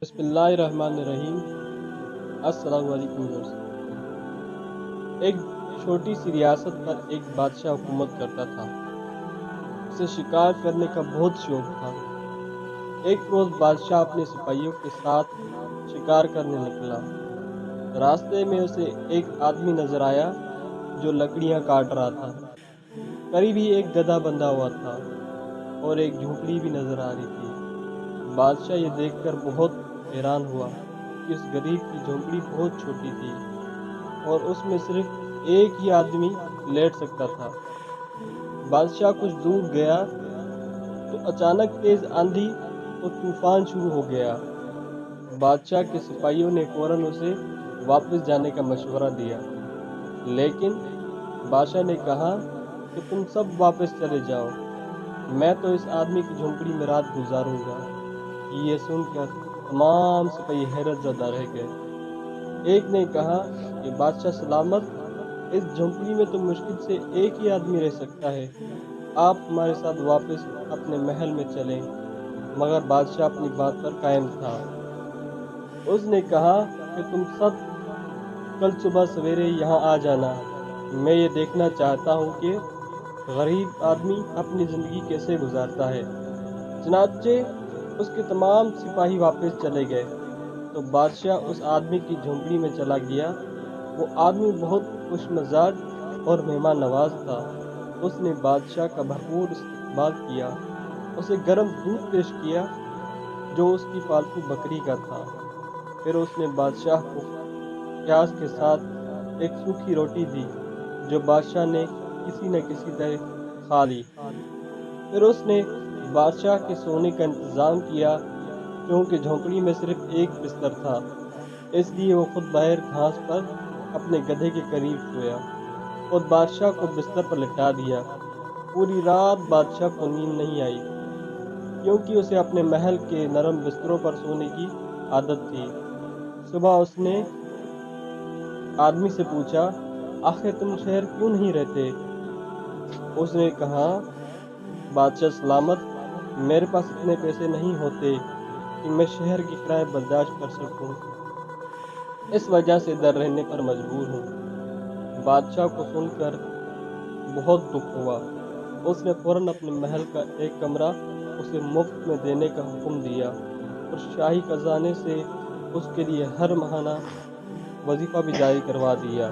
بسم اللہ الرحمن الرحیم۔ السلام علیکم ویورز۔ ایک چھوٹی سی ریاست پر ایک بادشاہ حکومت کرتا تھا۔ اسے شکار کرنے کا بہت شوق تھا۔ ایک روز بادشاہ اپنے سپاہیوں کے ساتھ شکار کرنے نکلا۔ راستے میں اسے ایک آدمی نظر آیا جو لکڑیاں کاٹ رہا تھا۔ قریب ہی ایک گدھا بندھا ہوا تھا اور ایک جھونپڑی بھی نظر آ رہی تھی۔ بادشاہ یہ دیکھ کر بہت حیران ہوا کہ اس غریب کی جھونپڑی بہت چھوٹی تھی اور اس میں صرف ایک ہی آدمی لیٹ سکتا تھا۔ بادشاہ کچھ دور گیا تو اچانک تیز آندھی اور طوفان شروع ہو گیا۔ بادشاہ کے سپاہیوں نے فوراً اسے واپس جانے کا مشورہ دیا، لیکن بادشاہ نے کہا کہ تم سب واپس چلے جاؤ، میں تو اس آدمی کی جھونپڑی میں رات گزاروں گا۔ یہ سن کر تمام سپاہی حیرت زدہ رہ گئے۔ ایک نے کہا کہ بادشاہ سلامت، اس جھونپڑی میں تو مشکل سے ایک ہی آدمی رہ سکتا ہے، آپ ہمارے ساتھ واپس اپنے محل میں چلیں۔ مگر بادشاہ اپنی بات پر قائم تھا۔ اس نے کہا کہ تم سب کل صبح سویرے یہاں آ جانا، میں یہ دیکھنا چاہتا ہوں کہ غریب آدمی اپنی زندگی کیسے گزارتا ہے۔ چنانچہ اس کے تمام سپاہی واپس چلے گئے تو بادشاہ اس آدمی کی جھونپڑی میں چلا گیا۔ وہ آدمی بہت خوش مزاج اور مہمان نواز تھا۔ اس نے بادشاہ کا بھرپور استقبال کیا، اسے گرم دودھ پیش کیا جو اس کی پالتو بکری کا تھا۔ پھر اس نے بادشاہ کو پیاز کے ساتھ ایک سوکھی روٹی دی جو بادشاہ نے کسی نہ کسی طرح کھا لی۔ پھر اس نے بادشاہ کے سونے کا انتظام کیا، کیونکہ جھونپڑی میں صرف ایک بستر تھا، اس لیے وہ خود باہر گھاس پر اپنے گدھے کے قریب سویا اور بادشاہ کو بستر پر لٹا دیا۔ پوری رات بادشاہ کو نیند نہیں آئی، کیونکہ اسے اپنے محل کے نرم بستروں پر سونے کی عادت تھی۔ صبح اس نے آدمی سے پوچھا، آخر تم شہر کیوں نہیں رہتے؟ اس نے کہا، بادشاہ سلامت، میرے پاس اتنے پیسے نہیں ہوتے کہ میں شہر کی کرائے برداشت کر سکوں، اس وجہ سے ادھر رہنے پر مجبور ہوں۔ بادشاہ کو سن کر بہت دکھ ہوا۔ اس نے فوراً اپنے محل کا ایک کمرہ اسے مفت میں دینے کا حکم دیا اور شاہی خزانے سے اس کے لیے ہر ماہانہ وظیفہ بھی جاری کروا دیا۔